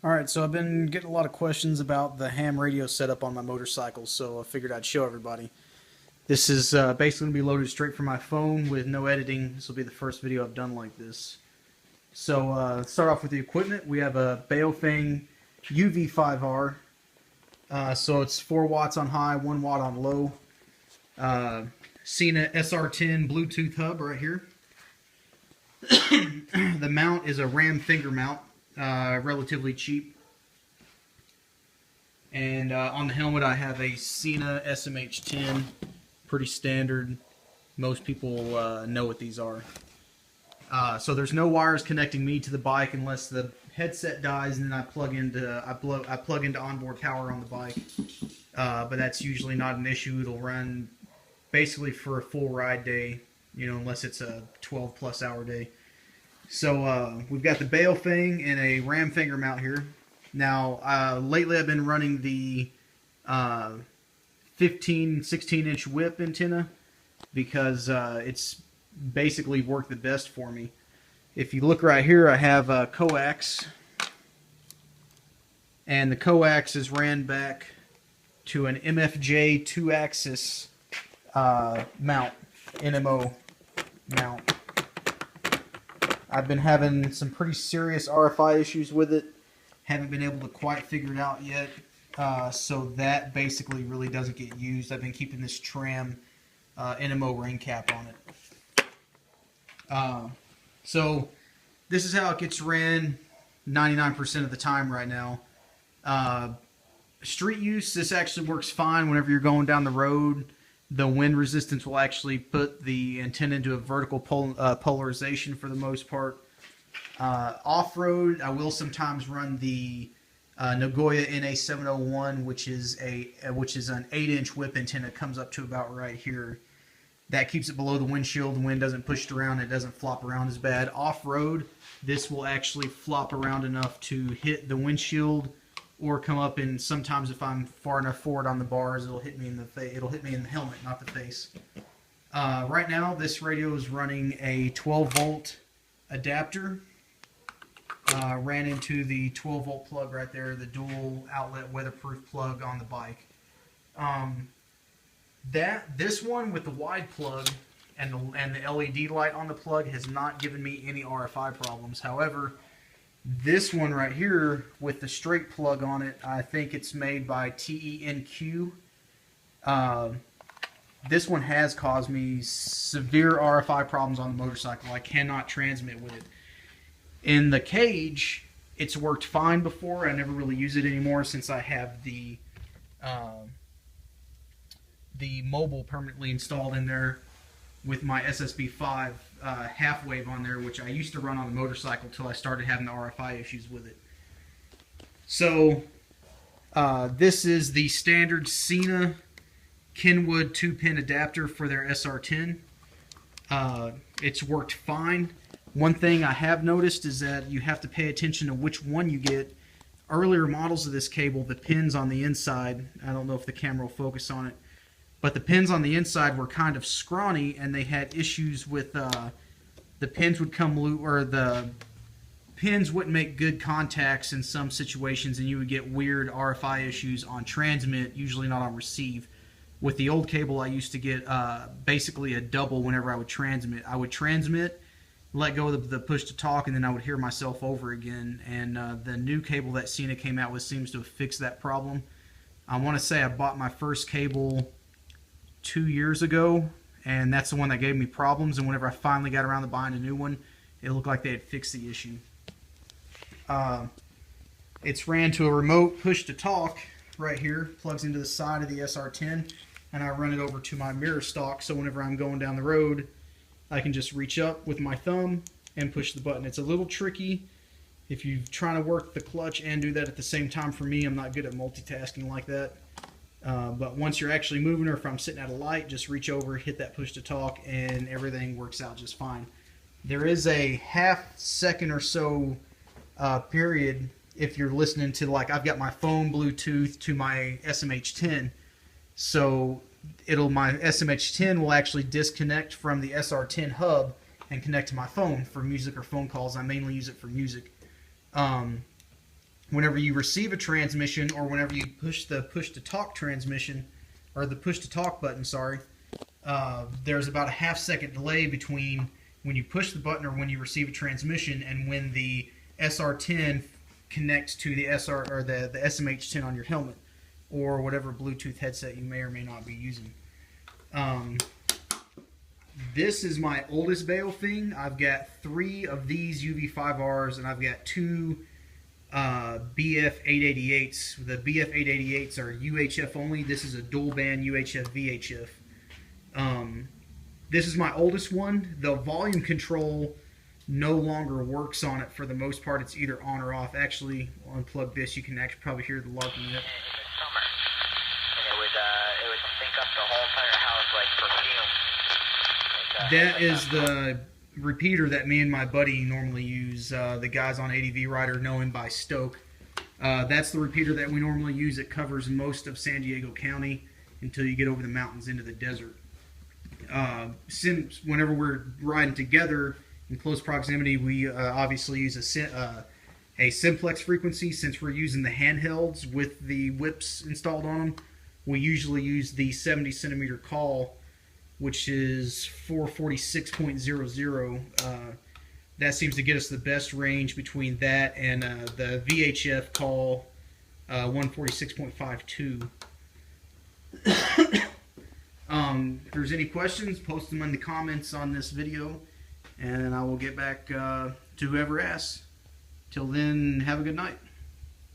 Alright, so I've been getting a lot of questions about the ham radio setup on my motorcycle, so I figured I'd show everybody. This is basically going to be loaded straight from my phone with no editing. This will be the first video I've done like this. So start off with the equipment. We have a Baofeng UV5R. So it's 4 watts on high, 1 watt on low. Sena SR10 Bluetooth hub right here. The mount is a Ram finger mount. Relatively cheap. And on the helmet I have a Sena SMH10, pretty standard. Most people know what these are. So there's no wires connecting me to the bike unless the headset dies, and then I plug into onboard power on the bike. But that's usually not an issue. It'll run basically for a full ride day, unless it's a 12+ hour day. So we've got the Baofeng and a Ram finger mount here. Now, lately I've been running the 16-inch whip antenna because it's basically worked the best for me. If you look right here, I have a coax, and the coax is ran back to an MFJ 2-axis mount, NMO mount. I've been having some pretty serious RFI issues with it. Haven't been able to quite figure it out yet. So that basically really doesn't get used. I've been keeping this tram NMO ring cap on it. So this is how it gets ran 99% of the time right now. Street use, this actually works fine whenever you're going down the road. The wind resistance will actually put the antenna into a vertical polarization for the most part. Off-road, I will sometimes run the Nagoya NA701, which is an 8-inch whip antenna. It comes up to about right here. That keeps it below the windshield. The wind doesn't push it around. It doesn't flop around as bad. Off-road, this will actually flop around enough to hit the windshield, or come up, and sometimes if I'm far enough forward on the bars, it'll hit me in the it'll hit me in the helmet, not the face. Right now, this radio is running a 12-volt adapter. Ran into the 12-volt plug right there, the dual outlet weatherproof plug on the bike. This one with the wide plug and the LED light on the plug has not given me any RFI problems. However, this one right here with the straight plug on it, I think it's made by TENQ. This one has caused me severe RFI problems on the motorcycle. I cannot transmit with it. In the cage, it's worked fine before. I never really use it anymore since I have the mobile permanently installed in there with my SSB5 half wave on there, which I used to run on the motorcycle till I started having the RFI issues with it. So this is the standard Sena Kenwood 2-pin adapter for their SR10. It's worked fine. One thing I have noticed is that you have to pay attention to which one you get. Earlier models of this cable, the pins on the inside, I don't know if the camera will focus on it, but the pins on the inside were kind of scrawny, and they had issues with the pins would come loose, or the pins wouldn't make good contacts in some situations, and you would get weird RFI issues on transmit, usually not on receive. With the old cable, I used to get basically a double whenever I would transmit. I would transmit, let go of the push to talk, and then I would hear myself over again. And the new cable that Sena came out with seems to have fixed that problem. I want to say I bought my first cable 2 years ago, and that's the one that gave me problems. And whenever I finally got around to buying a new one, it looked like they had fixed the issue. It's ran to a remote push to talk right here, plugs into the side of the SR10, and I run it over to my mirror stock, so whenever I'm going down the road, I can just reach up with my thumb and push the button. It's a little tricky if you're trying to work the clutch and do that at the same time. For me, I'm not good at multitasking like that. But once you're actually moving, or if I'm sitting at a light, just reach over, hit that push to talk, and everything works out just fine. There is a half-second or so period if you're listening to, like, I've got my phone Bluetooth to my SMH10, so my SMH10 will actually disconnect from the SR10 hub and connect to my phone for music or phone calls. I mainly use it for music. whenever you receive a transmission, or whenever you push the push-to-talk transmission, or the push-to-talk button, sorry, there's about a half-second delay between when you push the button or when you receive a transmission and when the SR10 connects to the the SMH10 on your helmet, or whatever Bluetooth headset you may or may not be using. This is my oldest Baofeng. I've got 3 of these UV5Rs, and I've got 2 BF888s. The BF888s are UHF only. This is a dual band UHF VHF. This is my oldest one. The volume control no longer works on it for the most part. It's either on or off. Actually, I'll unplug this. You can actually probably hear the larking in it. It would sync up the whole entire house like perfume. That is the repeater that me and my buddy normally use. The guys on ADV Rider know him by Stoke. That's the repeater that we normally use. It covers most of San Diego County until you get over the mountains into the desert. Since whenever we're riding together in close proximity, we obviously use a simplex frequency. Since we're using the handhelds with the whips installed on them, we usually use the 70 centimeter call, which is 446.00. That seems to get us the best range between that and the VHF call, 146.52. If there's any questions, post them in the comments on this video, and I will get back to whoever asks. Till then, have a good night.